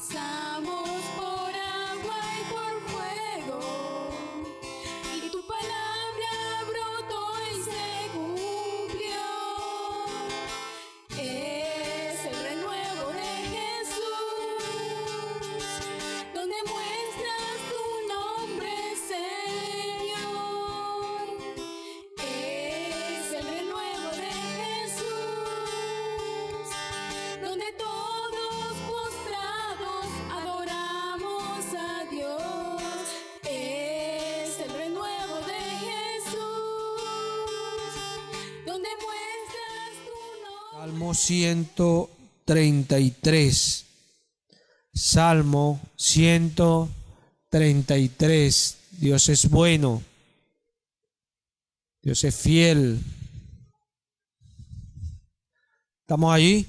Pasamos por agua y por fuego, y tu palabra brotó y se cumplió. Es el renuevo de Jesús, donde muestras tu nombre, Señor. Es el renuevo de Jesús, donde todos postrados adoramos a Dios. Es el renuevo de Jesús, donde muestras tu nombre. Salmo 133. Salmo 133. Dios es bueno. Dios es fiel. ¿Estamos allí?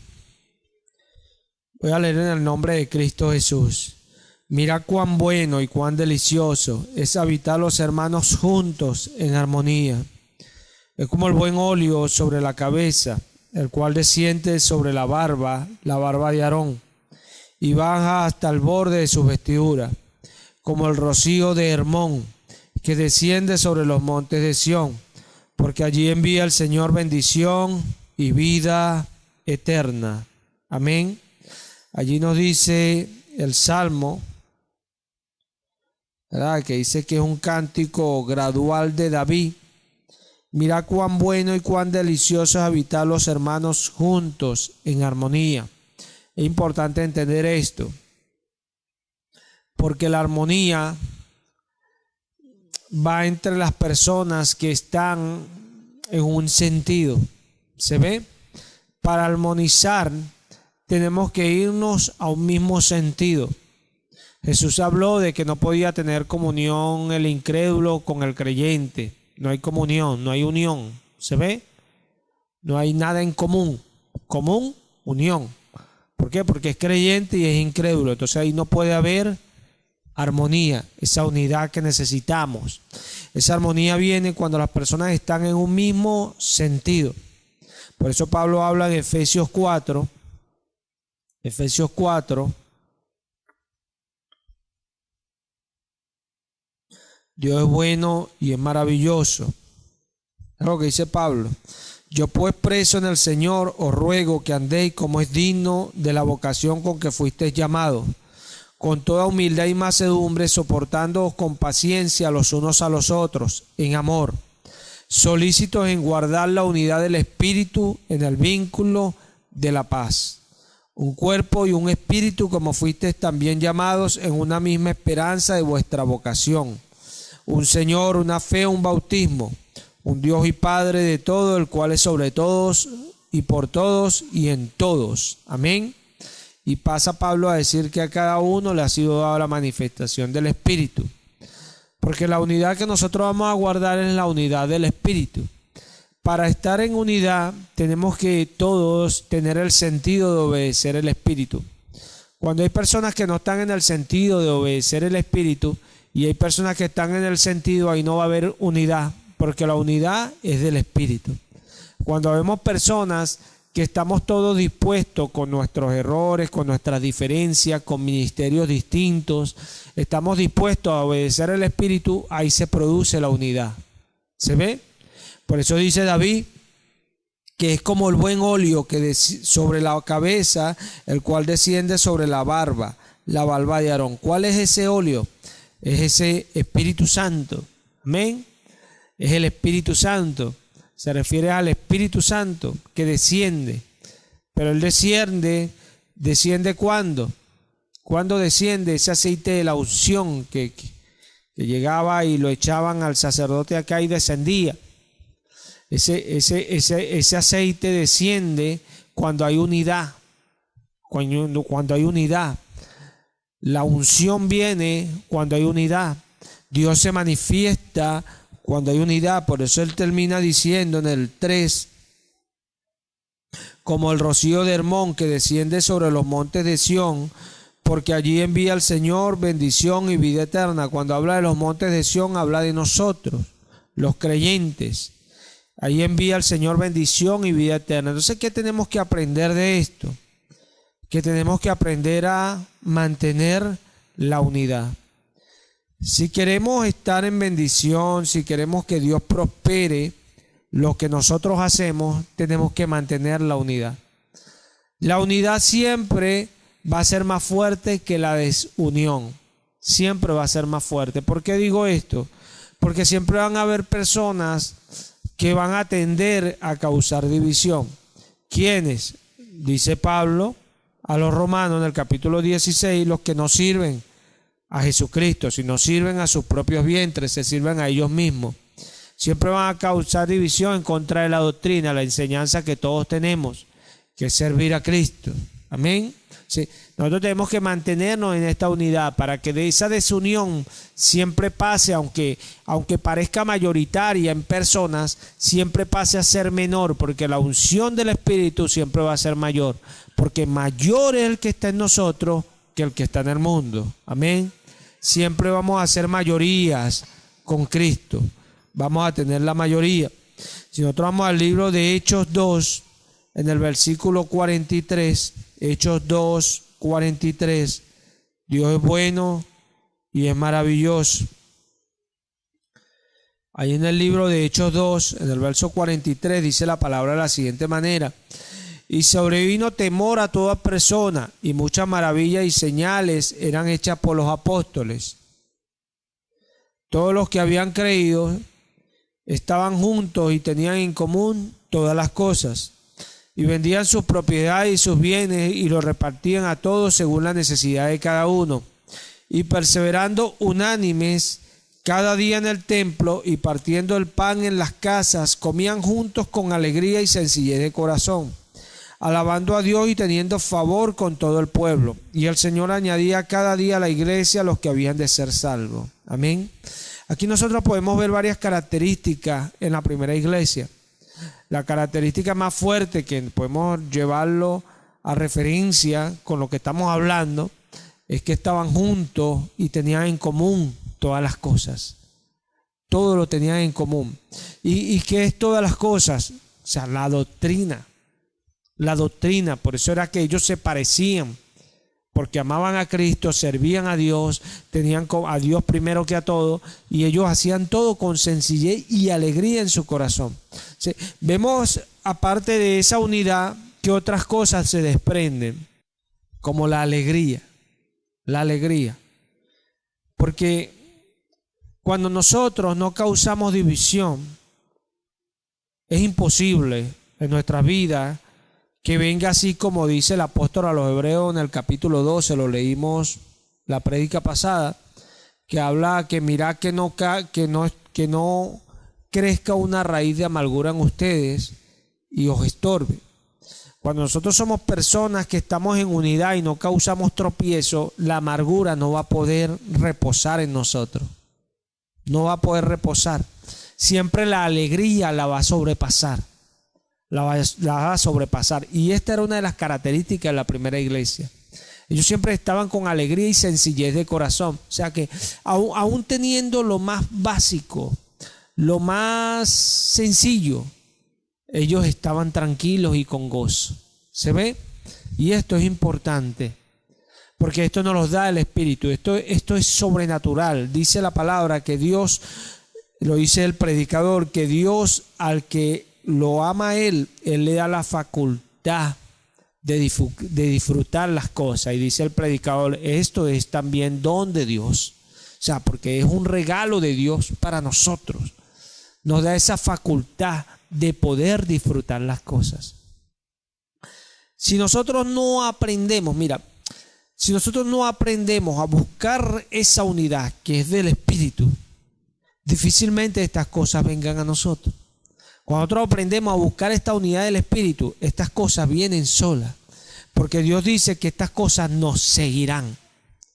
Voy a leer en el nombre de Cristo Jesús. Mira cuán bueno y cuán delicioso es habitar los hermanos juntos en armonía. Es como el buen óleo sobre la cabeza, el cual desciende sobre la barba de Aarón, y baja hasta el borde de su vestidura, como el rocío de Hermón, que desciende sobre los montes de Sión, porque allí envía el Señor bendición y vida eterna. Amén. Allí nos dice el Salmo, ¿verdad?, que dice que es un cántico gradual de David. Mira cuán bueno y cuán delicioso es habitar los hermanos juntos en armonía. Es importante entender esto, porque la armonía va entre las personas que están en un sentido. ¿Se ve? Para armonizar tenemos que irnos a un mismo sentido. Jesús habló de que no podía tener comunión el incrédulo con el creyente. No hay comunión, no hay unión. ¿Se ve? No hay nada en común. Común, unión. ¿Por qué? Porque es creyente y es incrédulo. Entonces ahí no puede haber armonía, esa unidad que necesitamos. Esa armonía viene cuando las personas están en un mismo sentido. Por eso Pablo habla en Efesios 4. Efesios 4. Dios es bueno y es maravilloso. Es lo que dice Pablo. Yo pues preso en el Señor os ruego que andéis como es digno de la vocación con que fuisteis llamados, con toda humildad y mansedumbre, soportándoos con paciencia los unos a los otros, en amor, solícitos en guardar la unidad del Espíritu en el vínculo de la paz. Un cuerpo y un espíritu, como fuisteis también llamados en una misma esperanza de vuestra vocación. Un Señor, una fe, un bautismo, un Dios y Padre de todo, el cual es sobre todos y por todos y en todos. Amén. Y pasa Pablo a decir que a cada uno le ha sido dada la manifestación del Espíritu. Porque la unidad que nosotros vamos a guardar es la unidad del Espíritu. Para estar en unidad tenemos que todos tener el sentido de obedecer el Espíritu. Cuando hay personas que no están en el sentido de obedecer el Espíritu y hay personas que están en el sentido, ahí no va a haber unidad, porque la unidad es del Espíritu. Cuando vemos personas que estamos todos dispuestos con nuestros errores, con nuestras diferencias, con ministerios distintos, estamos dispuestos a obedecer el Espíritu, ahí se produce la unidad. ¿Se ve? Por eso dice David que es como el buen óleo que sobre la cabeza, el cual desciende sobre la barba de Aarón. ¿Cuál es ese óleo? Es ese Espíritu Santo. Amén. Es el Espíritu Santo. Se refiere al Espíritu Santo que desciende. Pero Él desciende ¿cuándo? ¿Cuándo desciende ese aceite de la unción que llegaba y lo echaban al sacerdote acá y descendía? Ese aceite desciende cuando hay unidad. Cuando hay unidad. La unción viene cuando hay unidad. Dios se manifiesta cuando hay unidad. Por eso Él termina diciendo en el 3, como el rocío de Hermón que desciende sobre los montes de Sión, porque allí envía el Señor bendición y vida eterna. Cuando habla de los montes de Sión, habla de nosotros, los creyentes. Ahí envía el Señor bendición y vida eterna. Entonces, ¿qué tenemos que aprender de esto? que tenemos que aprender a mantener la unidad. Si queremos estar en bendición, si queremos que Dios prospere lo que nosotros hacemos, tenemos que mantener la unidad. La unidad siempre va a ser más fuerte que la desunión. Siempre va a ser más fuerte. ¿Por qué digo esto? Porque siempre van a haber personas que van a tender a causar división. ¿Quiénes? Dice Pablo a los romanos en el capítulo 16, los que no sirven a Jesucristo, sino sirven a sus propios vientres, se sirven a ellos mismos. Siempre van a causar división en contra de la doctrina, la enseñanza que todos tenemos, que es servir a Cristo. Amén. Sí. Nosotros tenemos que mantenernos en esta unidad para que de esa desunión siempre pase, aunque parezca mayoritaria en personas, siempre pase a ser menor, porque la unción del Espíritu siempre va a ser mayor, porque mayor es el que está en nosotros que el que está en el mundo. Amén. Siempre vamos a ser mayorías con Cristo, vamos a tener la mayoría. Si nosotros vamos al libro de Hechos 2, en el versículo 43, Hechos 2, 43, Dios es bueno y es maravilloso. Ahí en el libro de Hechos 2, en el verso 43, dice la palabra de la siguiente manera: y sobrevino temor a toda persona, y muchas maravillas y señales eran hechas por los apóstoles. Todos los que habían creído estaban juntos y tenían en común todas las cosas, y vendían sus propiedades y sus bienes y los repartían a todos según la necesidad de cada uno, y perseverando unánimes cada día en el templo y partiendo el pan en las casas, comían juntos con alegría y sencillez de corazón, alabando a Dios y teniendo favor con todo el pueblo. Y el Señor añadía cada día a la iglesia a los que habían de ser salvos. Amén. Aquí nosotros podemos ver varias características en la primera iglesia. La característica más fuerte, que podemos llevarlo a referencia con lo que estamos hablando, es que estaban juntos y tenían en común todas las cosas. Todo lo tenían en común. ¿Y qué es todas las cosas? O sea, la doctrina. La doctrina, por eso era que ellos se parecían, porque amaban a Cristo, servían a Dios, tenían a Dios primero que a todo, y ellos hacían todo con sencillez y alegría en su corazón. Sí, vemos, aparte de esa unidad, que otras cosas se desprenden, como la alegría, porque cuando nosotros no causamos división, es imposible en nuestra vida que venga así como dice el apóstol a los Hebreos en el capítulo 12, lo leímos la prédica pasada, que habla que mira que no crezca una raíz de amargura en ustedes y os estorbe. Cuando nosotros somos personas que estamos en unidad y no causamos tropiezo, la amargura no va a poder reposar en nosotros. No va a poder reposar. Siempre la alegría la va a sobrepasar. La va a sobrepasar. Y esta era una de las características de la primera iglesia. Ellos siempre estaban con alegría y sencillez de corazón. O sea que aún teniendo lo más básico, lo más sencillo, ellos estaban tranquilos y con gozo. ¿Se ve? Y esto es importante, porque esto nos lo da el Espíritu. Esto es sobrenatural. Dice la palabra que Dios, lo dice el predicador, que Dios al que lo ama a Él le da la facultad de disfrutar las cosas. Y dice el predicador, esto es también don de Dios. O sea, porque es un regalo de Dios para nosotros. Nos da esa facultad de poder disfrutar las cosas. Si nosotros no aprendemos, si nosotros no aprendemos a buscar esa unidad que es del Espíritu, difícilmente estas cosas vengan a nosotros. Cuando nosotros aprendemos a buscar esta unidad del Espíritu, estas cosas vienen solas, porque Dios dice que estas cosas nos seguirán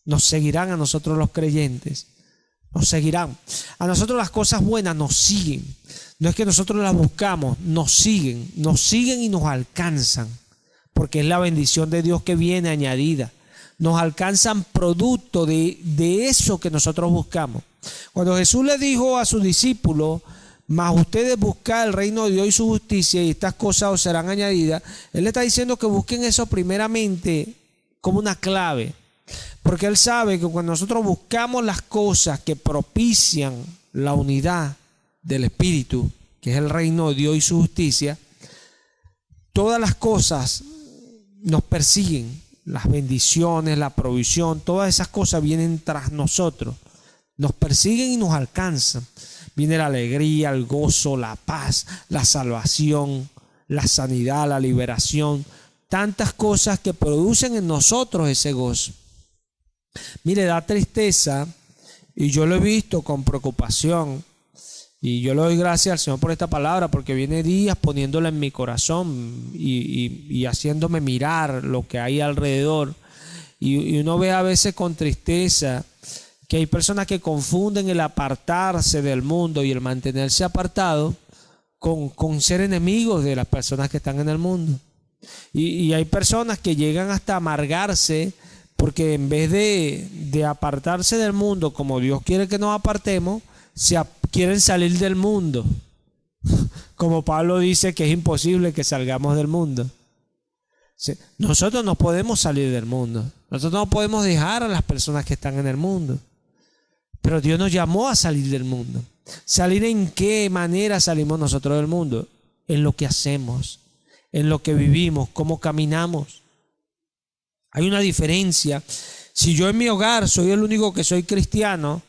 a nosotros los creyentes, nos seguirán. A nosotros las cosas buenas nos siguen, no es que nosotros las buscamos, nos siguen y nos alcanzan, porque es la bendición de Dios que viene añadida. Nos alcanzan producto de eso que nosotros buscamos. Cuando Jesús le dijo a sus discípulos, mas ustedes buscan el reino de Dios y su justicia, y estas cosas os serán añadidas, Él le está diciendo que busquen eso primeramente como una clave. Porque Él sabe que cuando nosotros buscamos las cosas que propician la unidad del Espíritu, que es el reino de Dios y su justicia, todas las cosas nos persiguen, las bendiciones, la provisión, todas esas cosas vienen tras nosotros, nos persiguen y nos alcanzan. Viene la alegría, el gozo, la paz, la salvación, la sanidad, la liberación, tantas cosas que producen en nosotros ese gozo. Mire, da tristeza, y yo lo he visto con preocupación, y yo le doy gracias al Señor por esta palabra, porque viene días poniéndola en mi corazón y haciéndome mirar lo que hay alrededor. Y uno ve a veces con tristeza que hay personas que confunden el apartarse del mundo y el mantenerse apartado con ser enemigos de las personas que están en el mundo. Y hay personas que llegan hasta amargarse porque en vez de apartarse del mundo como Dios quiere que nos apartemos, quieren salir del mundo. Como Pablo dice que es imposible que salgamos del mundo. Nosotros no podemos salir del mundo. Nosotros no podemos dejar a las personas que están en el mundo. Pero Dios nos llamó a salir del mundo. ¿Salir en qué manera salimos nosotros del mundo? En lo que hacemos, en lo que vivimos, cómo caminamos. Hay una diferencia. Si yo en mi hogar soy el único que soy cristiano,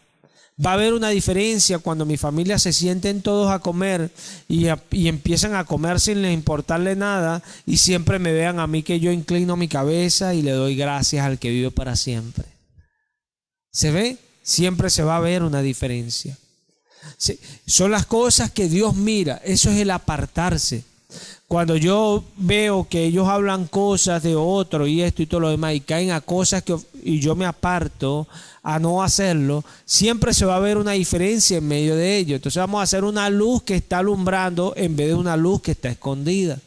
va a haber una diferencia cuando mi familia se sienten todos a comer y empiezan a comer sin les importarle nada y siempre me vean a mí que yo inclino mi cabeza y le doy gracias al que vive para siempre. ¿Se ve? Siempre se va a ver una diferencia. Son las cosas que Dios mira. Eso es el apartarse. Cuando yo veo que ellos hablan cosas de otro y esto y todo lo demás y caen a cosas y yo me aparto a no hacerlo, siempre se va a ver una diferencia en medio de ellos. Entonces vamos a hacer una luz que está alumbrando en vez de una luz que está escondida.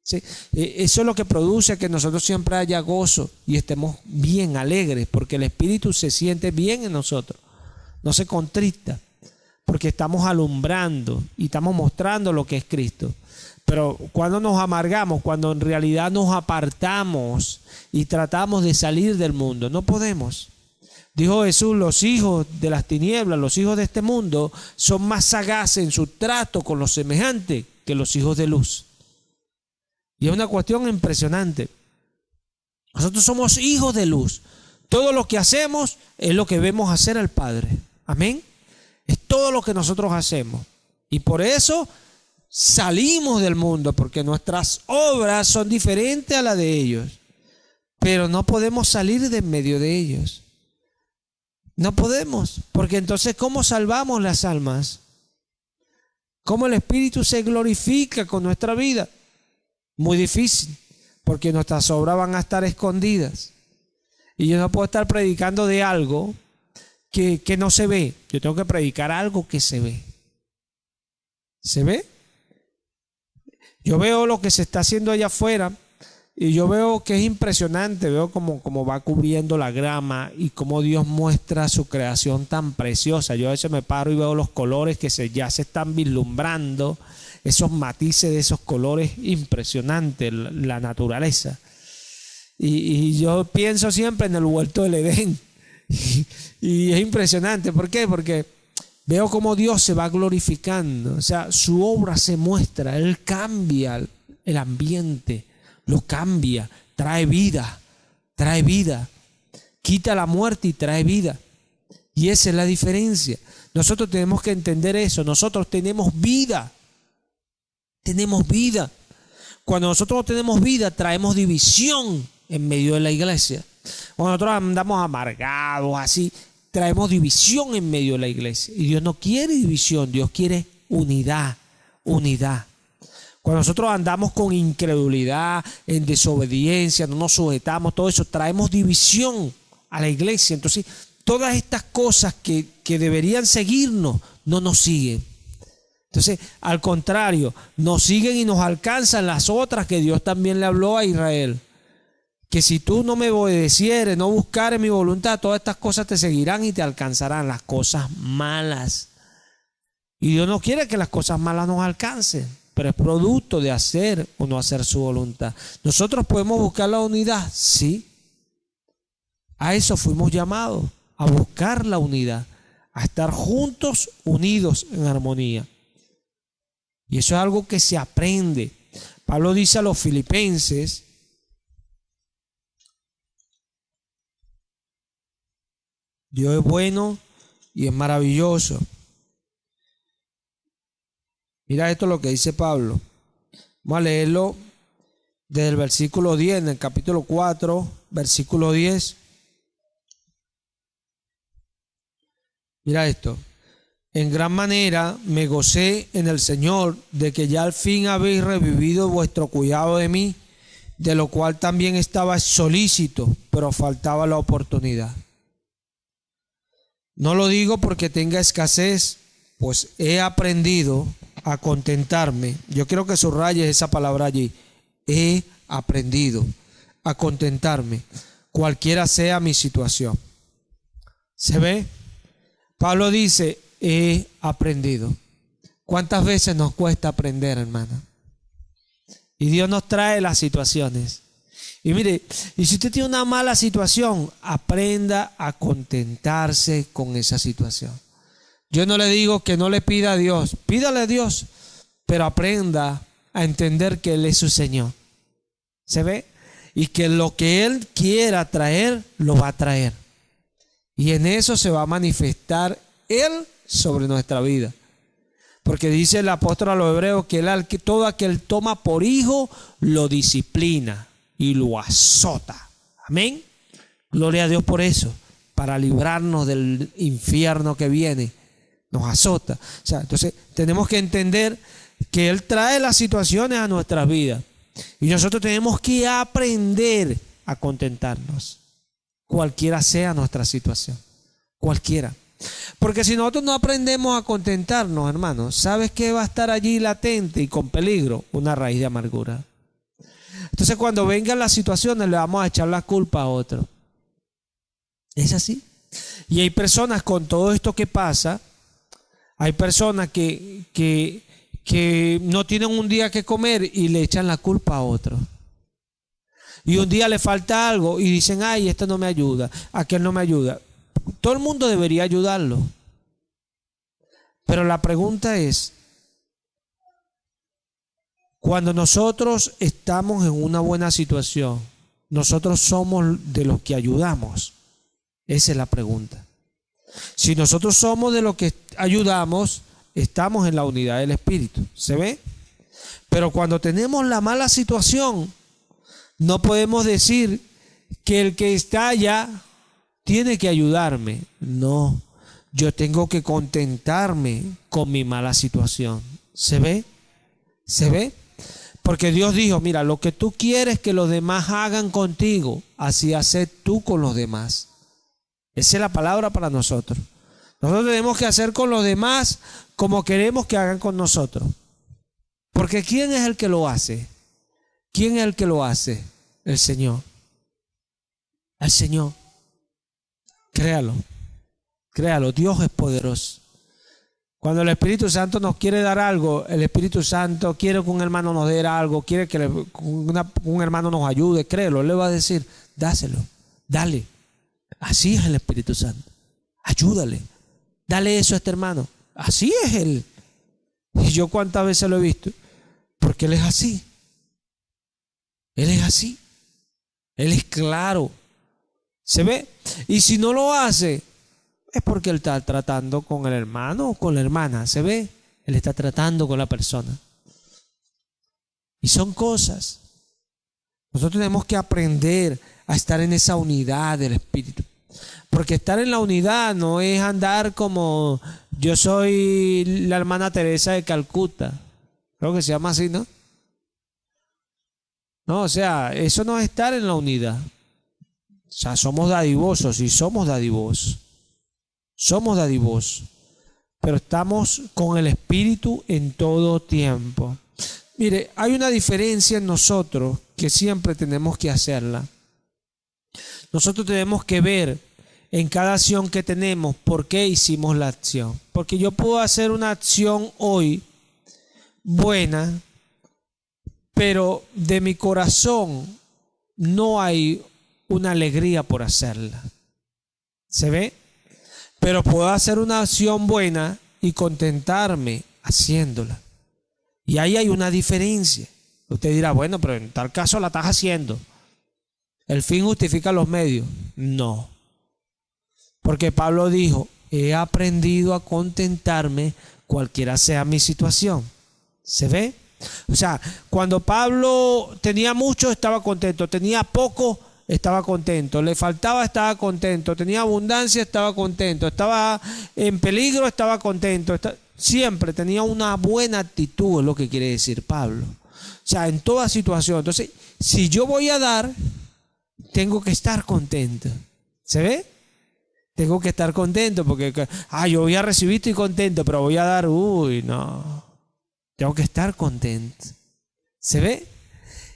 ¿Sí? Eso es lo que produce que nosotros siempre haya gozo y estemos bien alegres, porque el Espíritu se siente bien en nosotros, no se contrista, porque estamos alumbrando y estamos mostrando lo que es Cristo. Pero cuando nos amargamos, cuando en realidad nos apartamos y tratamos de salir del mundo, no podemos. Dijo Jesús, los hijos de las tinieblas, los hijos de este mundo, son más sagaces en su trato con los semejantes que los hijos de luz. Y es una cuestión impresionante. Nosotros somos hijos de luz. Todo lo que hacemos es lo que vemos hacer al Padre. Amén. Es todo lo que nosotros hacemos. Y por eso salimos del mundo, porque nuestras obras son diferentes a las de ellos. Pero no podemos salir de en medio de ellos. No podemos, porque entonces ¿cómo salvamos las almas? ¿Cómo el Espíritu se glorifica con nuestra vida? Muy difícil, porque nuestras obras van a estar escondidas. Y yo no puedo estar predicando de algo que no se ve. Yo tengo que predicar algo que se ve. ¿Se ve? Yo veo lo que se está haciendo allá afuera y yo veo que es impresionante. Veo cómo va cubriendo la grama y cómo Dios muestra su creación tan preciosa. Yo a veces me paro y veo los colores que ya se están vislumbrando, esos matices de esos colores impresionantes, la naturaleza. Y yo pienso siempre en el huerto del Edén. Y es impresionante. ¿Por qué? Porque veo cómo Dios se va glorificando. O sea, su obra se muestra. Él cambia el ambiente, lo cambia, trae vida, quita la muerte y trae vida. Y esa es la diferencia. Nosotros tenemos que entender eso. Nosotros tenemos vida. Tenemos vida. Cuando nosotros no tenemos vida, traemos división en medio de la iglesia. Cuando nosotros andamos amargados, así, traemos división en medio de la iglesia. Y Dios no quiere división, Dios quiere unidad. Cuando nosotros andamos con incredulidad, en desobediencia, no nos sujetamos, todo eso, traemos división a la iglesia. Entonces, todas estas cosas que deberían seguirnos, no nos siguen. Entonces, al contrario, nos siguen y nos alcanzan las otras que Dios también le habló a Israel. Que si tú no me obedecieres, no buscares mi voluntad, todas estas cosas te seguirán y te alcanzarán, las cosas malas. Y Dios no quiere que las cosas malas nos alcancen, pero es producto de hacer o no hacer su voluntad. ¿Nosotros podemos buscar la unidad? Sí. A eso fuimos llamados, a buscar la unidad, a estar juntos, unidos en armonía. Y eso es algo que se aprende. Pablo dice a los filipenses, Dios es bueno y es maravilloso. Mira esto lo que dice Pablo. Vamos a leerlo desde el versículo 10, en el capítulo 4, versículo 10. Mira esto. En gran manera me gocé en el Señor de que ya al fin habéis revivido vuestro cuidado de mí, de lo cual también estaba solícito, pero faltaba la oportunidad. No lo digo porque tenga escasez, pues he aprendido a contentarme. Yo quiero que subrayes esa palabra allí. He aprendido a contentarme, cualquiera sea mi situación. ¿Se ve? Pablo dice, he aprendido. ¿Cuántas veces nos cuesta aprender, hermana? Y Dios nos trae las situaciones. Y mire, y si usted tiene una mala situación, aprenda a contentarse con esa situación. Yo no le digo que no le pida a Dios, pídale a Dios, pero aprenda a entender que Él es su Señor. ¿Se ve? Y que lo que Él quiera traer, lo va a traer. Y en eso se va a manifestar Él sobre nuestra vida. Porque dice el apóstol a los hebreos que todo aquel toma por hijo, lo disciplina y lo azota. Amén. Gloria a Dios por eso, para librarnos del infierno que viene. Nos azota. O sea, entonces tenemos que entender que Él trae las situaciones a nuestras vidas. Y nosotros tenemos que aprender a contentarnos, cualquiera sea nuestra situación. Cualquiera. Porque si nosotros no aprendemos a contentarnos, hermanos, ¿sabes qué va a estar allí latente y con peligro? Una raíz de amargura. Entonces cuando vengan las situaciones le vamos a echar la culpa a otro. Es así. Y hay personas con todo esto que pasa, hay personas que no tienen un día que comer y le echan la culpa a otro. Y un día le falta algo y dicen, ay, esto no me ayuda, aquel no me ayuda. Todo el mundo debería ayudarlo. Pero la pregunta es, cuando nosotros estamos en una buena situación, ¿nosotros somos de los que ayudamos? Esa es la pregunta. Si nosotros somos de los que ayudamos, estamos en la unidad del Espíritu. ¿Se ve? Pero cuando tenemos la mala situación, no podemos decir que el que está allá tiene que ayudarme. No, yo tengo que contentarme con mi mala situación. ¿Se ve? ¿Se ve? Porque Dios dijo, mira, lo que tú quieres que los demás hagan contigo, así haces tú con los demás. Esa es la palabra para nosotros. Nosotros tenemos que hacer con los demás como queremos que hagan con nosotros. Porque ¿quién es el que lo hace? ¿Quién es el que lo hace? El Señor. El Señor. Créalo. Créalo. Dios es poderoso. Cuando el Espíritu Santo nos quiere dar algo, el Espíritu Santo quiere que un hermano nos dé algo, quiere que un hermano nos ayude, créelo. Él le va a decir, dáselo, dale. Así es el Espíritu Santo. Ayúdale. Dale eso a este hermano. Así es Él. Y yo cuántas veces lo he visto. Porque Él es así. Él es así. Él es claro. ¿Se ve? Y si no lo hace, es porque Él está tratando con el hermano o con la hermana. ¿Se ve? Él está tratando con la persona. Y son cosas. Nosotros tenemos que aprender a estar en esa unidad del Espíritu. Porque estar en la unidad no es andar como yo soy la hermana Teresa de Calcuta. Creo que se llama así, ¿no? No, o sea, eso no es estar en la unidad. O sea, somos dadivosos y somos dadivosos. Somos dadivosos. Pero estamos con el Espíritu en todo tiempo. Mire, hay una diferencia en nosotros que siempre tenemos que hacerla. Nosotros tenemos que ver en cada acción que tenemos por qué hicimos la acción. Porque yo puedo hacer una acción hoy buena, pero de mi corazón no hay una alegría por hacerla. ¿Se ve? Pero puedo hacer una acción buena y contentarme haciéndola. Y ahí hay una diferencia. Usted dirá, bueno, pero en tal caso la estás haciendo. ¿El fin justifica los medios? No. Porque Pablo dijo, he aprendido a contentarme cualquiera sea mi situación. ¿Se ve? O sea, cuando Pablo tenía mucho, estaba contento. Tenía poco, estaba contento. Le faltaba, estaba contento. Tenía abundancia, estaba contento. Estaba en peligro, estaba contento. Siempre tenía una buena actitud, es lo que quiere decir Pablo. O sea, en toda situación. Entonces, si yo voy a dar, tengo que estar contento. ¿Se ve? Tengo que estar contento porque, yo voy a recibir, estoy contento, pero voy a dar, no. Tengo que estar contento. ¿Se ve?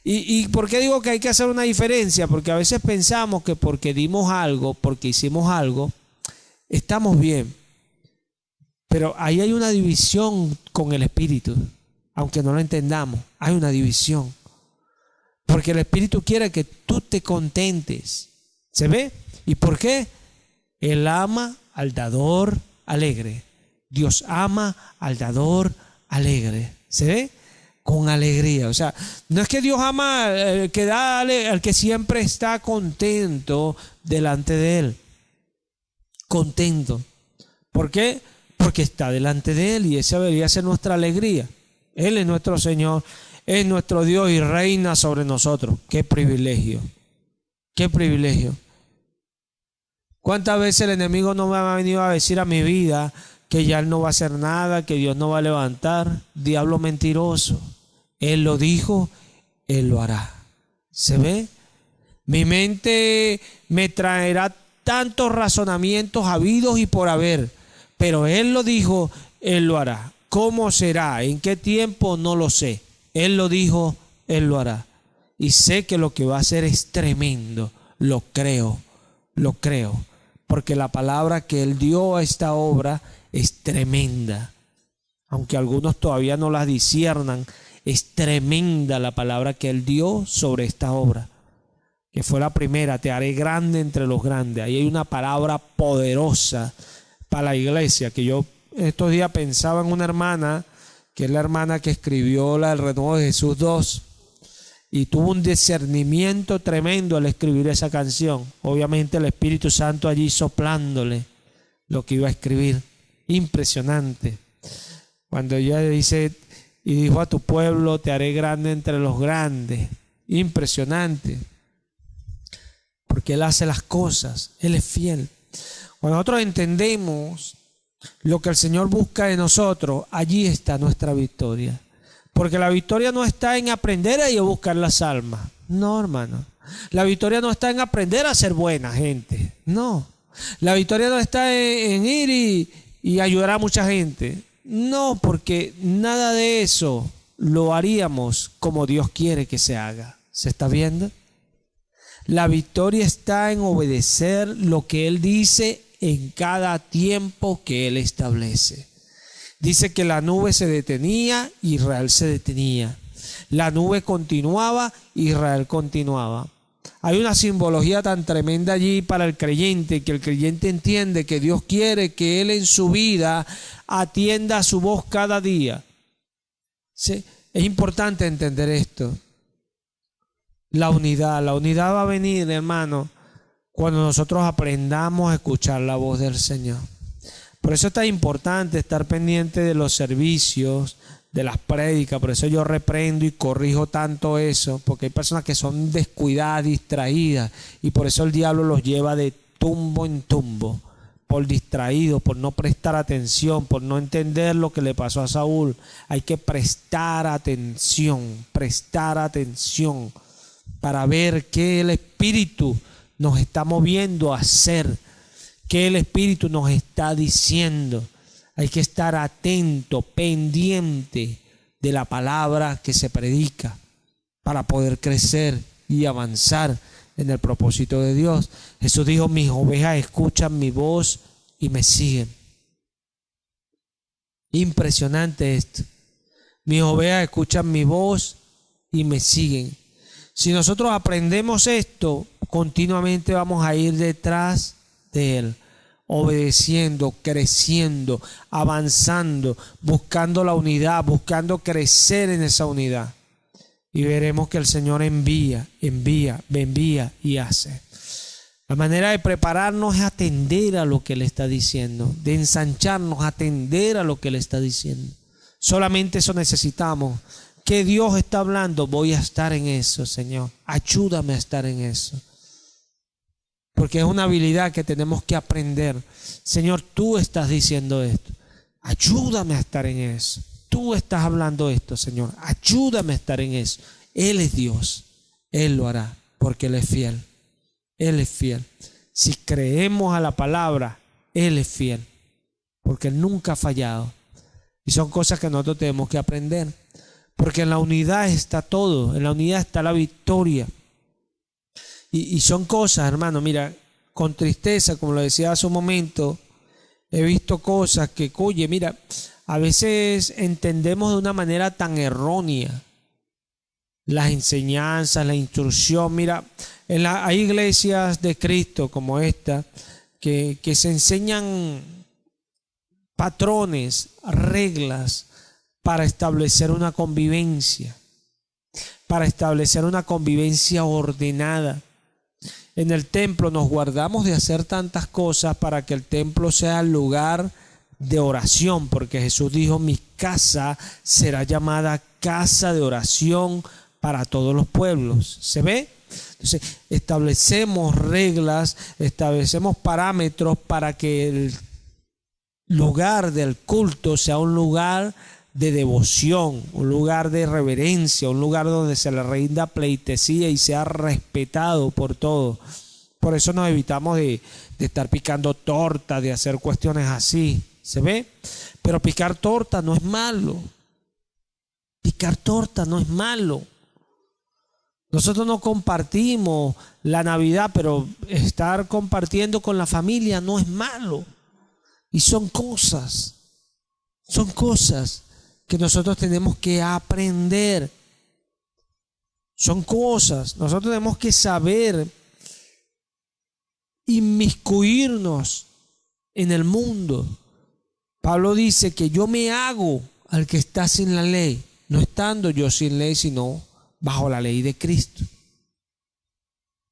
¿Y por qué digo que hay que hacer una diferencia? Porque a veces pensamos que porque dimos algo, porque hicimos algo, estamos bien. Pero ahí hay una división con el Espíritu. Aunque no lo entendamos, hay una división. Porque el Espíritu quiere que tú te contentes. ¿Se ve? ¿Y por qué? Él ama al dador alegre. Dios ama al dador alegre. ¿Se ve? Con alegría. O sea, no es que Dios ama al que da, al que siempre está contento delante de Él. Contento. ¿Por qué? Porque está delante de Él y esa debería ser nuestra alegría. Él es nuestro Señor, es nuestro Dios y reina sobre nosotros. ¡Qué privilegio! ¡Qué privilegio! ¿Cuántas veces el enemigo no me ha venido a decir a mi vida que ya Él no va a hacer nada, que Dios no va a levantar? Diablo mentiroso. Él lo dijo, Él lo hará. ¿Se ve? Mi mente me traerá tantos razonamientos habidos y por haber, pero Él lo dijo, Él lo hará. ¿Cómo será? ¿En qué tiempo? No lo sé. Él lo dijo, Él lo hará. Y sé que lo que va a hacer es tremendo. Lo creo. Porque la palabra que Él dio a esta obra es tremenda. Aunque algunos todavía no la disciernan, es tremenda la palabra que Él dio sobre esta obra. Que fue la primera, te haré grande entre los grandes. Ahí hay una palabra poderosa para la iglesia, que yo estos días pensaba en una hermana, que es la hermana que escribió El Renuevo de Jesús 2, y tuvo un discernimiento tremendo al escribir esa canción. Obviamente el Espíritu Santo allí soplándole lo que iba a escribir. Impresionante. Cuando ella dice, y dijo a tu pueblo, te haré grande entre los grandes. Impresionante. Porque Él hace las cosas, Él es fiel. Cuando nosotros entendemos lo que el Señor busca de nosotros, allí está nuestra victoria. Porque la victoria no está en aprender a ir a buscar las almas. No, hermano. La victoria no está en aprender a ser buena gente. No. La victoria no está en ir y ayudar a mucha gente. No, porque nada de eso lo haríamos como Dios quiere que se haga. ¿Se está viendo? La victoria está en obedecer lo que Él dice en cada tiempo que Él establece. Dice que la nube se detenía, Israel se detenía. La nube continuaba, Israel continuaba. Hay una simbología tan tremenda allí para el creyente, que el creyente entiende que Dios quiere que Él en su vida atienda a su voz cada día. ¿Sí? Es importante entender esto. La unidad va a venir, hermano, cuando nosotros aprendamos a escuchar la voz del Señor. Por eso es tan importante estar pendiente de los servicios, de las prédicas. Por eso yo reprendo y corrijo tanto eso, porque hay personas que son descuidadas, distraídas, y por eso el diablo los lleva de tumbo en tumbo, por distraídos, por no prestar atención, por no entender lo que le pasó a Saúl. Hay que prestar atención para ver qué el Espíritu nos está moviendo a hacer, qué el Espíritu nos está diciendo. Hay que estar atento, pendiente de la palabra que se predica para poder crecer y avanzar en el propósito de Dios. Jesús dijo, mis ovejas escuchan mi voz y me siguen. Impresionante esto. Mis ovejas escuchan mi voz y me siguen. Si nosotros aprendemos esto, continuamente vamos a ir detrás de Él, obedeciendo, creciendo, avanzando, buscando la unidad, buscando crecer en esa unidad. Y veremos que el Señor envía y hace. La manera de prepararnos es atender a lo que Él está diciendo, de ensancharnos, atender a lo que Él está diciendo. Solamente eso necesitamos. ¿Qué Dios está hablando? Voy a estar en eso, Señor. Ayúdame a estar en eso. Porque es una habilidad que tenemos que aprender. Señor, tú estás diciendo esto. Ayúdame a estar en eso. Tú estás hablando esto, Señor. Ayúdame a estar en eso. Él es Dios. Él lo hará porque Él es fiel. Él es fiel. Si creemos a la palabra, Él es fiel. Porque Él nunca ha fallado. Y son cosas que nosotros tenemos que aprender. Porque en la unidad está todo. En la unidad está la victoria. Y son cosas, hermano, mira, con tristeza, como lo decía hace un momento, he visto cosas que, oye, mira, a veces entendemos de una manera tan errónea las enseñanzas, la instrucción. Mira, hay iglesias de Cristo como esta que se enseñan patrones, reglas para establecer una convivencia ordenada. En el templo nos guardamos de hacer tantas cosas para que el templo sea el lugar de oración, porque Jesús dijo: mi casa será llamada casa de oración para todos los pueblos. ¿Se ve? Entonces, establecemos reglas, establecemos parámetros para que el lugar del culto sea un lugar de devoción, un lugar de reverencia, un lugar donde se le rinda pleitesía y sea respetado por todos. Por eso nos evitamos de estar picando torta, de hacer cuestiones así. ¿Se ve? Pero picar torta no es malo. Picar torta no es malo. Nosotros no compartimos la Navidad, pero estar compartiendo con la familia no es malo. Y son cosas que nosotros tenemos que aprender. Son cosas, nosotros tenemos que saber inmiscuirnos en el mundo. Pablo dice que yo me hago al que está sin la ley, no estando yo sin ley, sino bajo la ley de Cristo.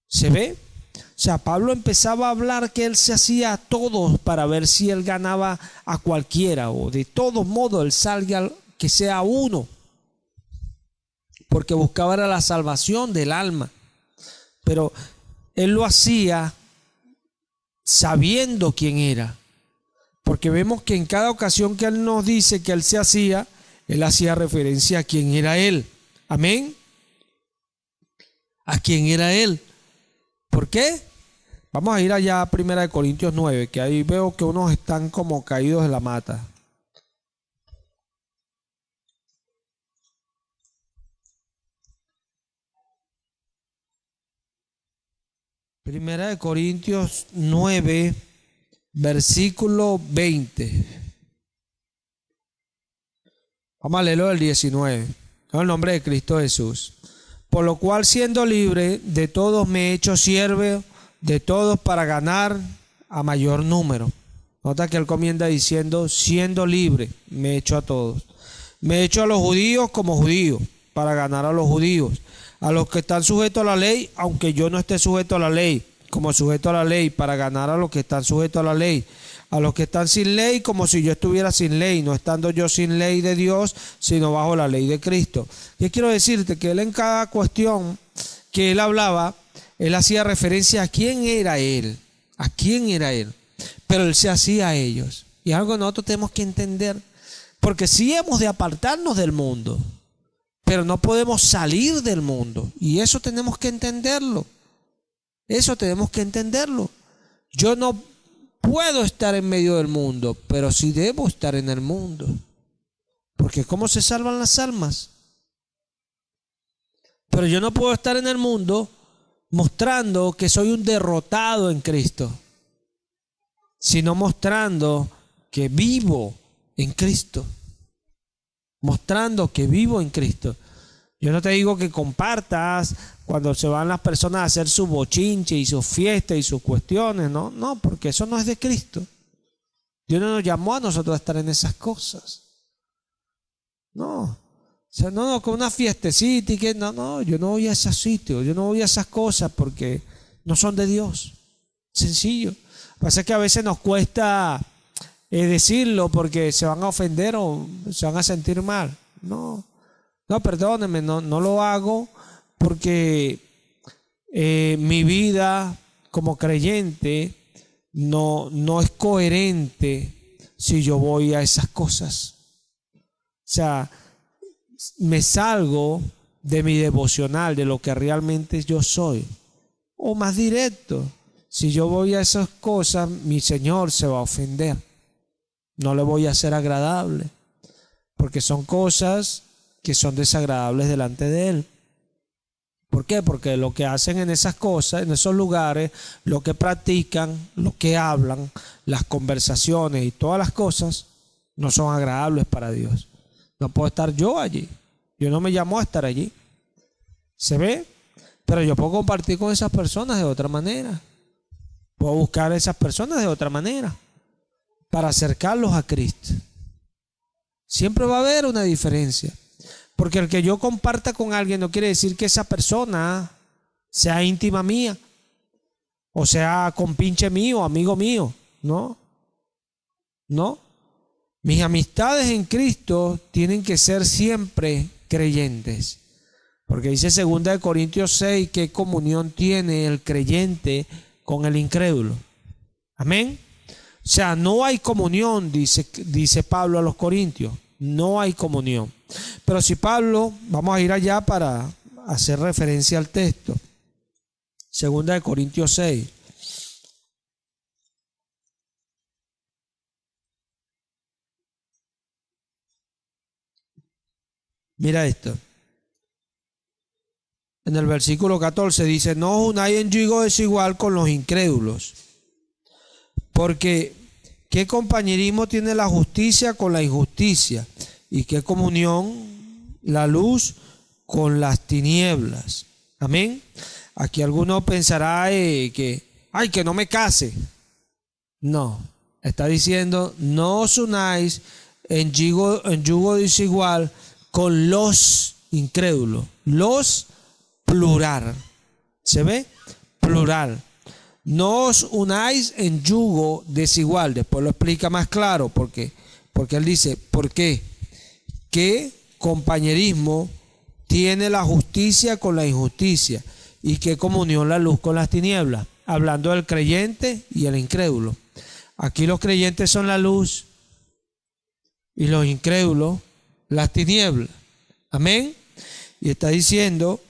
¿Se ve? O sea, Pablo empezaba a hablar que él se hacía a todos para ver si él ganaba a cualquiera, o de todos modos él salga que sea uno, porque buscaba la salvación del alma. Pero él lo hacía sabiendo quién era, porque vemos que en cada ocasión que él nos dice que él se hacía, él hacía referencia a quién era él. Amén. ¿A quién era él? ¿Por qué? Vamos a ir allá a 1 Corintios 9, que ahí veo que unos están como caídos de la mata. Primera de Corintios 9, versículo 20. Vamos a leerlo del 19. En el nombre de Cristo Jesús. Por lo cual, siendo libre de todos, me he hecho siervo de todos para ganar a mayor número. Nota que él comienza diciendo: siendo libre, me he hecho a todos. Me he hecho a los judíos como judíos, para ganar a los judíos. A los que están sujetos a la ley, aunque yo no esté sujeto a la ley, como sujeto a la ley, para ganar a los que están sujetos a la ley. A los que están sin ley, como si yo estuviera sin ley, no estando yo sin ley de Dios, sino bajo la ley de Cristo. ¿Qué quiero decirte? Que él en cada cuestión que él hablaba, él hacía referencia a quién era él, a quién era él, pero él se hacía a ellos. Y es algo que nosotros tenemos que entender, porque sí hemos de apartarnos del mundo, pero no podemos salir del mundo, y eso tenemos que entenderlo. Eso tenemos que entenderlo. Yo no puedo estar en medio del mundo, pero sí debo estar en el mundo. Porque ¿cómo se salvan las almas? Pero yo no puedo estar en el mundo mostrando que soy un derrotado en Cristo, sino mostrando que vivo en Cristo. Mostrando que vivo en Cristo. Yo no te digo que compartas cuando se van las personas a hacer su bochinche y sus fiestas y sus cuestiones, no, no, porque eso no es de Cristo. Dios no nos llamó a nosotros a estar en esas cosas. No, o sea, no, con una fiestecita y que no, yo no voy a esos sitios, yo no voy a esas cosas porque no son de Dios. Sencillo. Lo que pasa es que a veces nos cuesta decirlo porque se van a ofender o se van a sentir mal. No, perdónenme, no lo hago porque mi vida como creyente no es coherente si yo voy a esas cosas. O sea, me salgo de mi devocional, de lo que realmente yo soy. O más directo, si yo voy a esas cosas, mi Señor se va a ofender. No le voy a ser agradable, porque son cosas que son desagradables delante de Él. ¿Por qué? Porque lo que hacen en esas cosas, en esos lugares, lo que practican, lo que hablan, las conversaciones y todas las cosas, no son agradables para Dios. No puedo estar yo allí. Dios no me llamó a estar allí. ¿Se ve? Pero yo puedo compartir con esas personas de otra manera. Puedo buscar a esas personas de otra manera para acercarlos a Cristo. Siempre va a haber una diferencia. Porque el que yo comparta con alguien no quiere decir que esa persona sea íntima mía o sea compinche mío, amigo mío. No. Mis amistades en Cristo tienen que ser siempre creyentes. Porque dice 2 Corintios 6, ¿qué comunión tiene el creyente con el incrédulo? Amén. O sea, no hay comunión, dice Pablo a los Corintios. No hay comunión. Pero si Pablo, vamos a ir allá para hacer referencia al texto. 2 Corintios 6. Mira esto. En el versículo 14 dice, no os unáis en yugo desigual con los incrédulos. Porque ¿qué compañerismo tiene la justicia con la injusticia? ¿Y qué comunión la luz con las tinieblas? Amén. Aquí alguno pensará que no me case. No, está diciendo, no os unáis en yugo desigual con los incrédulos. Los plural. ¿Se ve? Plural. No os unáis en yugo desigual. Después lo explica más claro. Porque él dice, ¿por qué? ¿Qué compañerismo tiene la justicia con la injusticia? ¿Y qué comunión la luz con las tinieblas? Hablando del creyente y el incrédulo. Aquí los creyentes son la luz y los incrédulos las tinieblas. Amén. Y está diciendo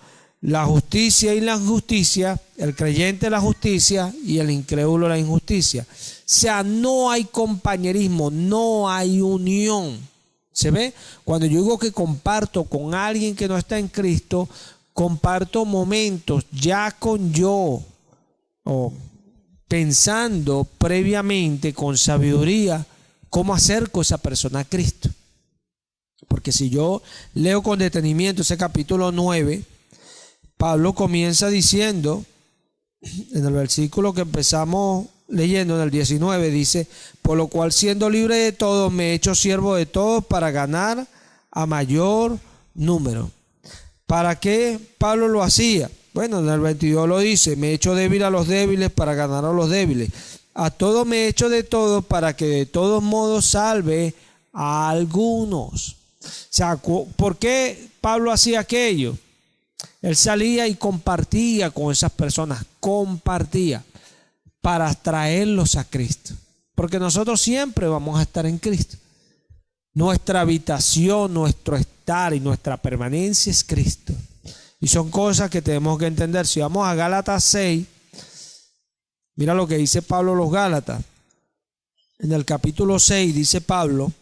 la justicia y la injusticia, el creyente la justicia y el incrédulo la injusticia. O sea, no hay compañerismo, no hay unión. ¿Se ve? Cuando yo digo que comparto con alguien que no está en Cristo, comparto momentos ya con yo, o pensando previamente con sabiduría cómo acerco a esa persona a Cristo. Porque si yo leo con detenimiento ese capítulo 9, Pablo comienza diciendo, en el versículo que empezamos leyendo, en el 19, dice, por lo cual siendo libre de todos, me he hecho siervo de todos para ganar a mayor número. ¿Para qué Pablo lo hacía? Bueno, en el 22 lo dice, me he hecho débil a los débiles para ganar a los débiles. A todos me he hecho de todos para que de todos modos salve a algunos. O sea, ¿por qué Pablo hacía aquello? Él salía y compartía con esas personas, compartía para traerlos a Cristo. Porque nosotros siempre vamos a estar en Cristo. Nuestra habitación, nuestro estar y nuestra permanencia es Cristo. Y son cosas que tenemos que entender. Si vamos a Gálatas 6, mira lo que dice Pablo a los Gálatas. En el capítulo 6 dice Pablo,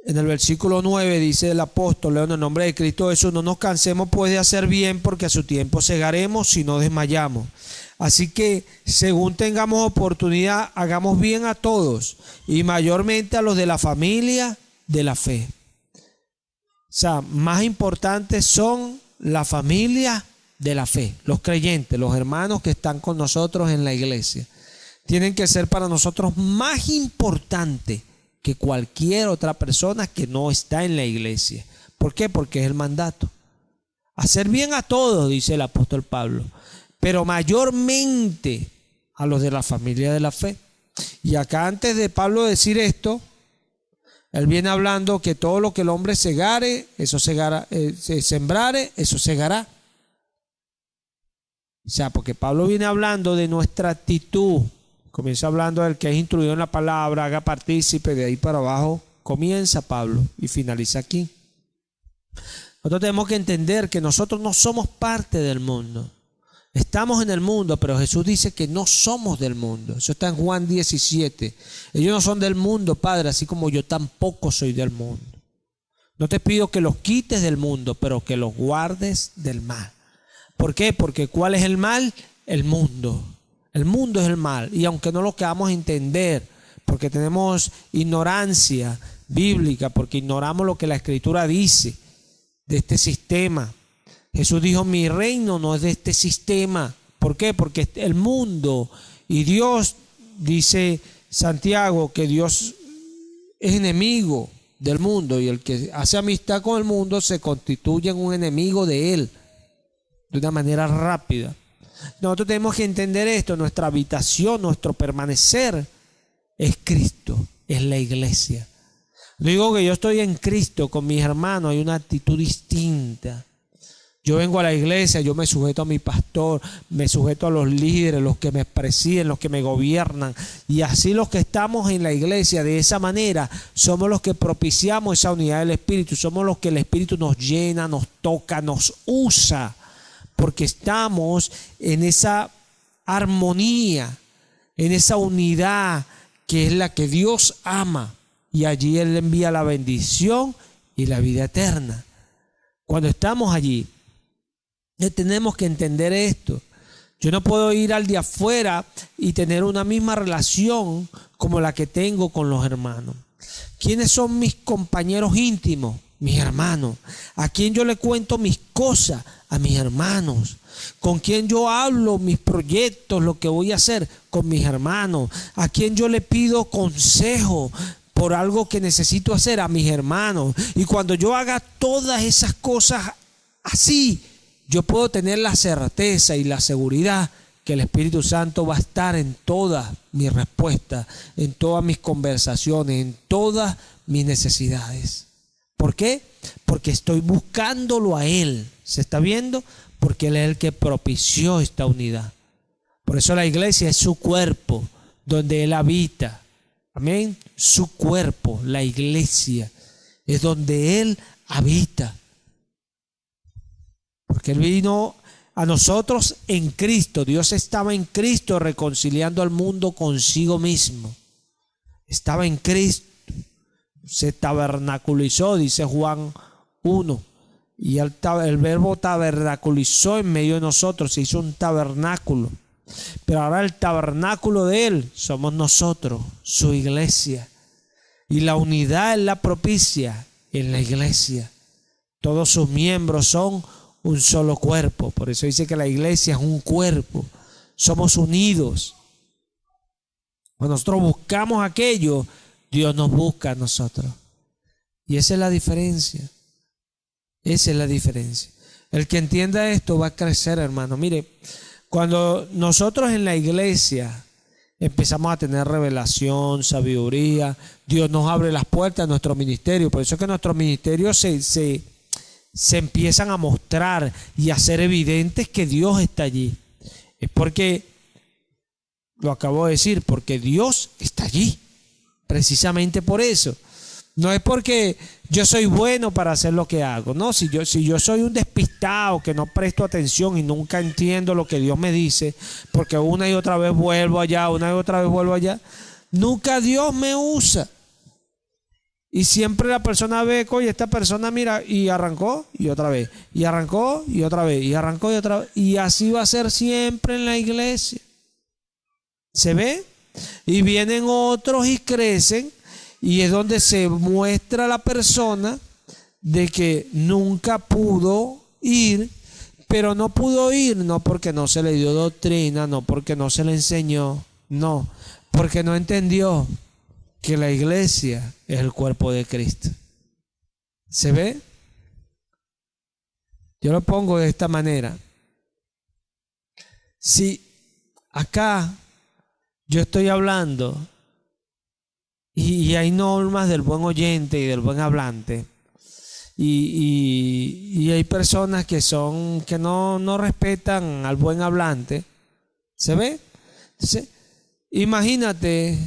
en el versículo 9 dice el apóstol, leo en el nombre de Cristo Jesús, no nos cansemos pues de hacer bien, porque a su tiempo segaremos si no desmayamos. Así que según tengamos oportunidad, hagamos bien a todos y mayormente a los de la familia de la fe. O sea, más importantes son la familia de la fe, los creyentes, los hermanos que están con nosotros en la iglesia. Tienen que ser para nosotros más importantes que cualquier otra persona que no está en la iglesia. ¿Por qué? Porque es el mandato. Hacer bien a todos, dice el apóstol Pablo, pero mayormente a los de la familia de la fe. Y acá, antes de Pablo decir esto, él viene hablando que todo lo que el hombre segare, eso segará, sembrare, eso segará. O sea, porque Pablo viene hablando de nuestra actitud. Comienza hablando del que es instruido en la palabra, haga partícipe, de ahí para abajo comienza Pablo y finaliza aquí. Nosotros tenemos que entender que nosotros no somos parte del mundo. Estamos en el mundo, pero Jesús dice que no somos del mundo. Eso está en Juan 17. Ellos no son del mundo, Padre, así como yo tampoco soy del mundo. No te pido que los quites del mundo, pero que los guardes del mal. ¿Por qué? Porque ¿cuál es el mal? El mundo. El mundo es el mal. Y aunque no lo queramos entender, porque tenemos ignorancia bíblica, porque ignoramos lo que la Escritura dice de este sistema. Jesús dijo, mi reino no es de este sistema. ¿Por qué? Porque el mundo y Dios, dice Santiago, que Dios es enemigo del mundo, y el que hace amistad con el mundo se constituye en un enemigo de él, de una manera rápida. Nosotros tenemos que entender esto. Nuestra habitación, nuestro permanecer es Cristo, es la iglesia. Digo que yo estoy en Cristo con mis hermanos, hay una actitud distinta. Yo vengo a la iglesia, yo me sujeto a mi pastor, me sujeto a los líderes, los que me presiden, los que me gobiernan. Y así los que estamos en la iglesia, de esa manera, somos los que propiciamos esa unidad del Espíritu. Somos los que el Espíritu nos llena, nos toca, nos usa. Porque estamos en esa armonía, en esa unidad que es la que Dios ama. Y allí Él envía la bendición y la vida eterna. Cuando estamos allí, tenemos que entender esto. Yo no puedo ir al de afuera y tener una misma relación como la que tengo con los hermanos. ¿Quiénes son mis compañeros íntimos? Mis hermanos. ¿A quién yo le cuento mis cosas? A mis hermanos. ¿Con quién yo hablo mis proyectos, lo que voy a hacer? Con mis hermanos. ¿A quién yo le pido consejo por algo que necesito hacer? A mis hermanos. Y cuando yo haga todas esas cosas así, yo puedo tener la certeza y la seguridad que el Espíritu Santo va a estar en todas mis respuestas, en todas mis conversaciones, en todas mis necesidades. ¿Por qué? Porque estoy buscándolo a Él. ¿Se está viendo? Porque Él es el que propició esta unidad. Por eso la iglesia es su cuerpo, donde Él habita. Amén. Su cuerpo, la iglesia, es donde Él habita. Porque Él vino a nosotros en Cristo. Dios estaba en Cristo reconciliando al mundo consigo mismo. Estaba en Cristo. Se tabernaculizó, dice Juan 1. Y el verbo tabernaculizó en medio de nosotros. Se hizo un tabernáculo. Pero ahora el tabernáculo de Él somos nosotros, su iglesia. Y la unidad es la propicia en la iglesia. Todos sus miembros son un solo cuerpo. Por eso dice que la iglesia es un cuerpo. Somos unidos. Cuando nosotros buscamos aquello, Dios nos busca a nosotros. Y esa es la diferencia. Esa es la diferencia. El que entienda esto va a crecer, hermano. Mire, cuando nosotros en la iglesia empezamos a tener revelación, sabiduría, Dios nos abre las puertas a nuestro ministerio. Por eso es que nuestros ministerios se empiezan a mostrar y a ser evidentes que Dios está allí. Es porque, lo acabo de decir, porque Dios está allí. Precisamente por eso. No es porque yo soy bueno para hacer lo que hago. No, si yo soy un despistado que no presto atención y nunca entiendo lo que Dios me dice, porque una y otra vez vuelvo allá, una y otra vez vuelvo allá, nunca Dios me usa. Y siempre la persona ve, oye, esta persona mira, y arrancó y otra vez, y arrancó y otra vez, y arrancó y otra vez. Y así va a ser siempre en la iglesia. ¿Se ve? Y vienen otros y crecen. Y es donde se muestra la persona de que nunca pudo ir, pero no pudo ir no porque no se le dio doctrina, no porque no se le enseñó, no, porque no entendió que la iglesia es el cuerpo de Cristo. ¿Se ve? Yo lo pongo de esta manera. Si acá yo estoy hablando y hay normas del buen oyente y del buen hablante, y hay personas que no respetan al buen hablante, ¿se ve? Entonces, imagínate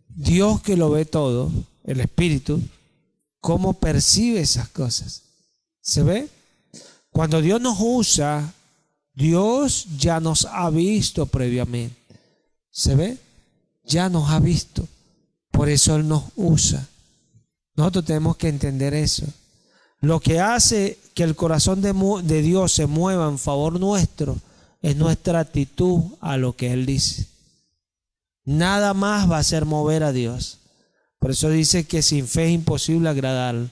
Dios, que lo ve todo, el Espíritu, cómo percibe esas cosas. ¿Se ve? Cuando Dios nos usa, Dios ya nos ha visto previamente. ¿Se ve? Ya nos ha visto. Por eso Él nos usa. Nosotros tenemos que entender eso. Lo que hace que el corazón de Dios se mueva en favor nuestro es nuestra actitud a lo que Él dice. Nada más va a hacer mover a Dios. Por eso dice que sin fe es imposible agradarlo.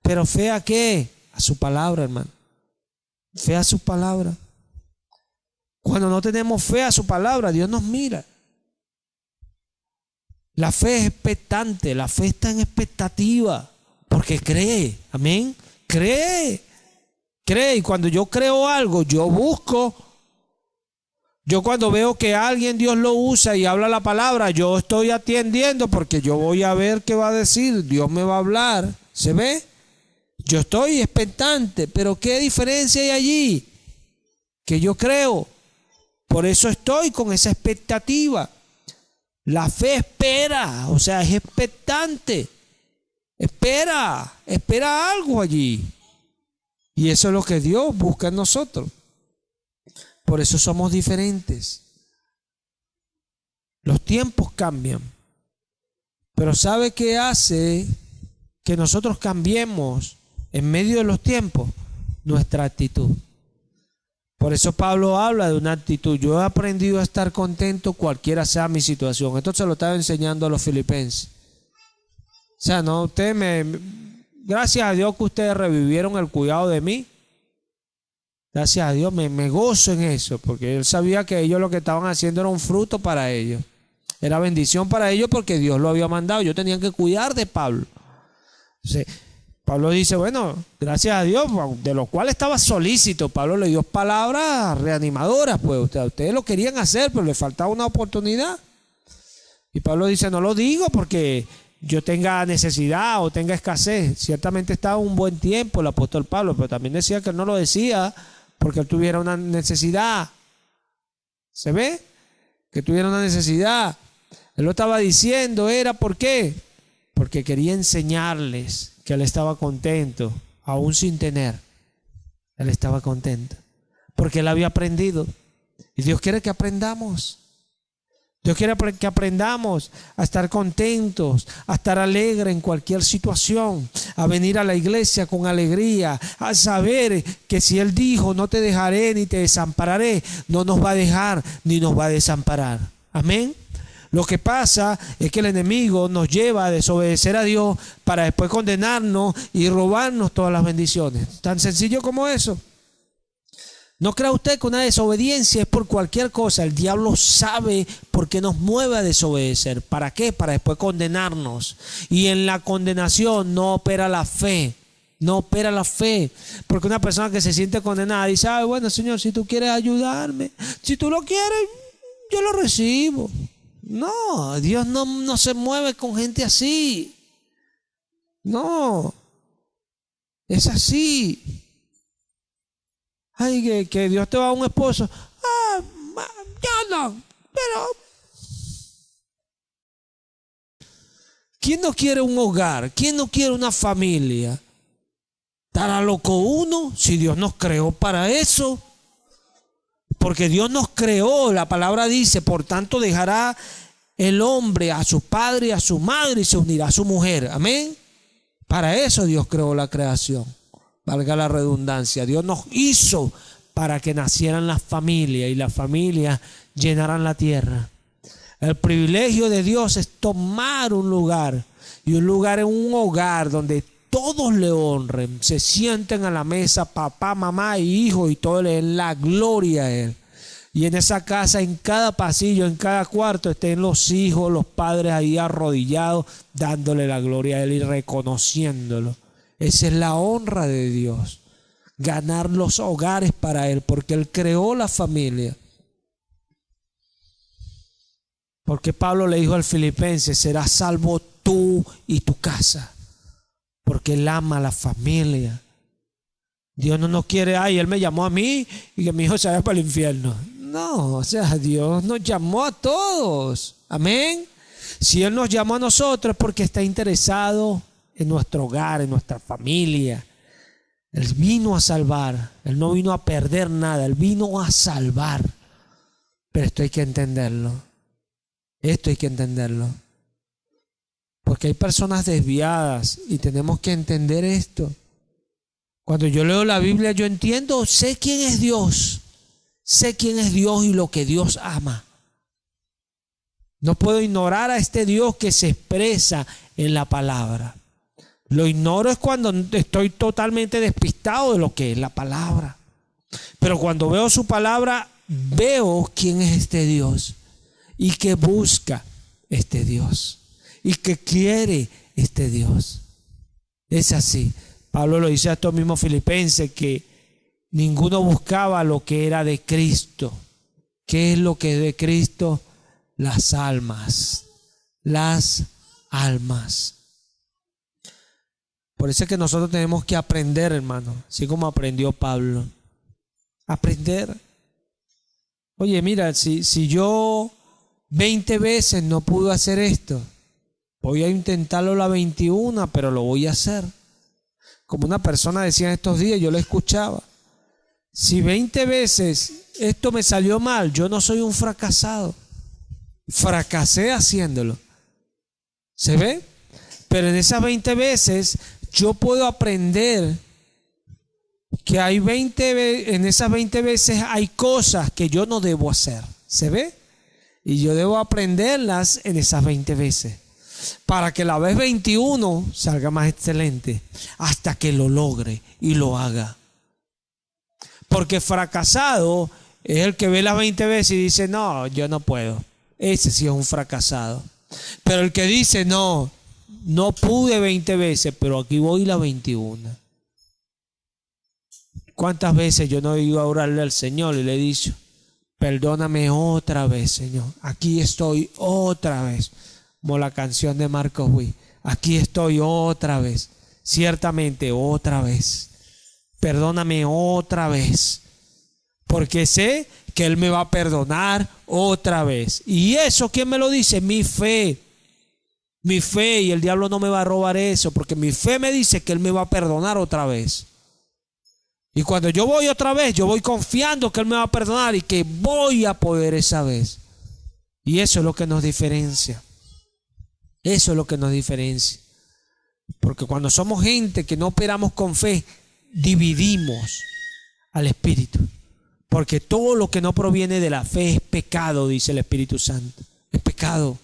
¿Pero fe a qué? A su palabra, hermano. Fe a su palabra. Cuando no tenemos fe a su palabra, Dios nos mira. La fe es expectante, la fe está en expectativa, porque cree, amén, cree. Y cuando yo creo algo, yo busco. Yo cuando veo que alguien Dios lo usa y habla la palabra, yo estoy atendiendo porque yo voy a ver qué va a decir, Dios me va a hablar, ¿se ve? Yo estoy expectante, pero ¿qué diferencia hay allí? Que yo creo, por eso estoy con esa expectativa. La fe espera, o sea, es expectante, espera algo allí. Y eso es lo que Dios busca en nosotros. Por eso somos diferentes. Los tiempos cambian. Pero ¿sabe qué hace que nosotros cambiemos en medio de los tiempos? Nuestra actitud. Por eso Pablo habla de una actitud. Yo he aprendido a estar contento cualquiera sea mi situación. Esto se lo estaba enseñando a los filipenses. O sea, no, gracias a Dios que ustedes revivieron el cuidado de mí. Gracias a Dios, me gozo en eso, porque él sabía que ellos lo que estaban haciendo era un fruto para ellos. Era bendición para ellos porque Dios lo había mandado. Yo tenía que cuidar de Pablo. Entonces, Pablo dice, bueno, gracias a Dios, de lo cual estaba solícito. Pablo le dio palabras reanimadoras, pues ustedes lo querían hacer, pero le faltaba una oportunidad. Y Pablo dice, no lo digo porque yo tenga necesidad o tenga escasez. Ciertamente estaba un buen tiempo el apóstol Pablo, pero también decía que él no lo decía porque él tuviera una necesidad. ¿Se ve? Que tuviera una necesidad. Él lo estaba diciendo, era ¿por qué? Porque quería enseñarles que él estaba contento, aún sin tener. Él estaba contento, porque él había aprendido. Y Dios quiere que aprendamos. Dios quiere que aprendamos a estar contentos, a estar alegres en cualquier situación, a venir a la iglesia con alegría, a saber que si Él dijo, no te dejaré ni te desampararé, no nos va a dejar ni nos va a desamparar. Amén. Lo que pasa es que el enemigo nos lleva a desobedecer a Dios para después condenarnos y robarnos todas las bendiciones. Tan sencillo como eso. No crea usted que una desobediencia es por cualquier cosa. El diablo sabe por qué nos mueve a desobedecer. ¿Para qué? Para después condenarnos. Y en la condenación no opera la fe. No opera la fe. Porque una persona que se siente condenada dice, ay, bueno, Señor, si tú quieres ayudarme, si tú lo quieres, yo lo recibo. No, Dios no se mueve con gente así. No, es así. Ay, que Dios te va a un esposo. Ah, yo no, pero ¿quién no quiere un hogar? ¿Quién no quiere una familia? ¿Estará loco uno si Dios nos creó para eso? Porque Dios nos creó, la palabra dice, por tanto dejará el hombre a su padre y a su madre y se unirá a su mujer. Amén. Para eso Dios creó la creación. Valga la redundancia. Dios nos hizo para que nacieran las familias y las familias llenaran la tierra. El privilegio de Dios es tomar un lugar, y un lugar es un hogar donde todos le honren, se sienten a la mesa, papá, mamá y hijo, y todos le den la gloria a Él. Y en esa casa, en cada pasillo, en cada cuarto, estén los hijos, los padres ahí arrodillados, dándole la gloria a Él y reconociéndolo. Esa es la honra de Dios. Ganar los hogares para Él, porque Él creó la familia. Porque Pablo le dijo al Filipenses, serás salvo tú y tu casa. Porque Él ama a la familia. Dios no nos quiere, ay, Él me llamó a mí y que mi hijo se vaya para el infierno. No, o sea, Dios nos llamó a todos. Amén. Si Él nos llamó a nosotros es porque está interesado en nuestro hogar, en nuestra familia. Él vino a salvar. Él no vino a perder nada. Él vino a salvar. Pero esto hay que entenderlo. Esto hay que entenderlo. Porque hay personas desviadas y tenemos que entender esto. Cuando yo leo la Biblia, yo entiendo, sé quién es Dios. Sé quién es Dios y lo que Dios ama. No puedo ignorar a este Dios que se expresa en la palabra. Lo ignoro es cuando estoy totalmente despistado de lo que es la palabra. Pero cuando veo su palabra, veo quién es este Dios y que busca este Dios y que quiere este Dios. Es así. Pablo lo dice a estos mismos filipenses que ninguno buscaba lo que era de Cristo. ¿Qué es lo que es de Cristo? Las almas. Las almas. Por eso es que nosotros tenemos que aprender, hermano, así como aprendió Pablo. Aprender. Oye, mira, si yo 20 veces no pude hacer esto, voy a intentarlo la 21, pero lo voy a hacer. Como una persona decía en estos días, yo lo escuchaba. Si 20 veces esto me salió mal, yo no soy un fracasado. Fracasé haciéndolo. ¿Se ve? Pero en esas 20 veces yo puedo aprender que hay en esas 20 veces hay cosas que yo no debo hacer. ¿Se ve? Y yo debo aprenderlas en esas 20 veces. Para que la vez 21 salga más excelente. Hasta que lo logre y lo haga. Porque fracasado es el que ve las 20 veces y dice, no, yo no puedo. Ese sí es un fracasado. Pero el que dice, no pude 20 veces, pero aquí voy la 21. ¿Cuántas veces yo no he ido a orarle al Señor y le he dicho, perdóname otra vez, Señor? Aquí estoy otra vez. Como la canción de Marcos Witt. Aquí estoy otra vez. Ciertamente otra vez. Perdóname otra vez. Porque sé que Él me va a perdonar otra vez. ¿Y eso quién me lo dice? Mi fe. Mi fe, y el diablo no me va a robar eso, porque mi fe me dice que Él me va a perdonar otra vez. Y cuando yo voy otra vez, yo voy confiando que Él me va a perdonar y que voy a poder esa vez. Y eso es lo que nos diferencia. Eso es lo que nos diferencia. Porque cuando somos gente que no operamos con fe, dividimos al Espíritu. Porque todo lo que no proviene de la fe es pecado, dice el Espíritu Santo. Es pecado.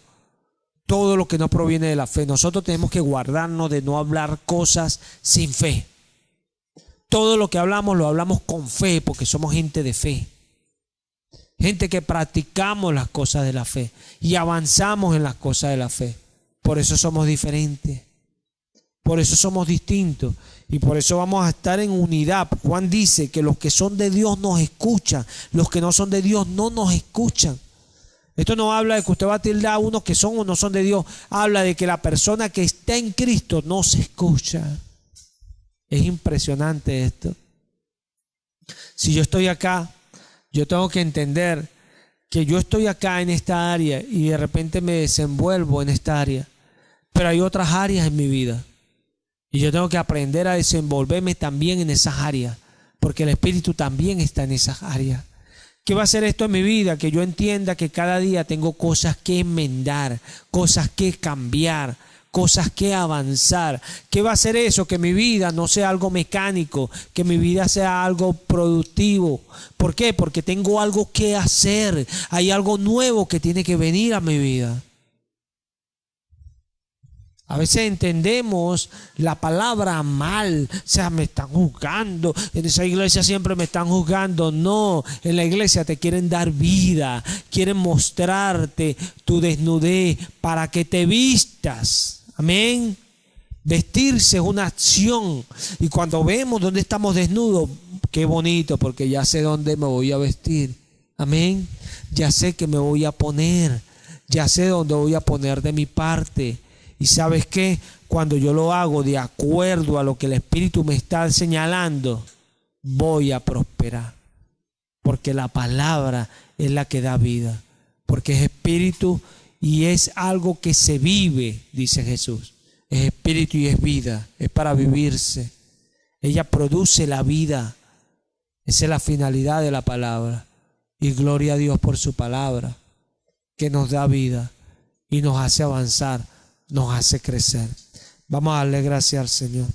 Todo lo que no proviene de la fe. Nosotros tenemos que guardarnos de no hablar cosas sin fe. Todo lo que hablamos lo hablamos con fe, porque somos gente de fe. Gente que practicamos las cosas de la fe y avanzamos en las cosas de la fe. Por eso somos diferentes. Por eso somos distintos. Y por eso vamos a estar en unidad. Juan dice que los que son de Dios nos escuchan. Los que no son de Dios no nos escuchan. Esto no habla de que usted va a tildar a unos que son o no son de Dios. Habla de que la persona que está en Cristo no se escucha. Es impresionante esto. Si yo estoy acá, yo tengo que entender que yo estoy acá en esta área y de repente me desenvuelvo en esta área. Pero hay otras áreas en mi vida. Y yo tengo que aprender a desenvolverme también en esas áreas. Porque el Espíritu también está en esas áreas. ¿Qué va a hacer esto en mi vida? Que yo entienda que cada día tengo cosas que enmendar, cosas que cambiar, cosas que avanzar. ¿Qué va a hacer eso? Que mi vida no sea algo mecánico, que mi vida sea algo productivo. ¿Por qué? Porque tengo algo que hacer. Hay algo nuevo que tiene que venir a mi vida. A veces entendemos la palabra mal, o sea, me están juzgando, en esa iglesia siempre me están juzgando. No, en la iglesia te quieren dar vida, quieren mostrarte tu desnudez para que te vistas. Amén. Vestirse es una acción, y cuando vemos dónde estamos desnudos, qué bonito, porque ya sé dónde me voy a vestir. Amén. Ya sé que me voy a poner, ya sé dónde voy a poner de mi parte. Y ¿sabes qué? Cuando yo lo hago de acuerdo a lo que el Espíritu me está señalando, voy a prosperar. Porque la palabra es la que da vida. Porque es espíritu y es algo que se vive, dice Jesús. Es espíritu y es vida. Es para vivirse. Ella produce la vida. Esa es la finalidad de la palabra. Y gloria a Dios por su palabra, que nos da vida y nos hace avanzar, nos hace crecer. Vamos a darle gracias al Señor.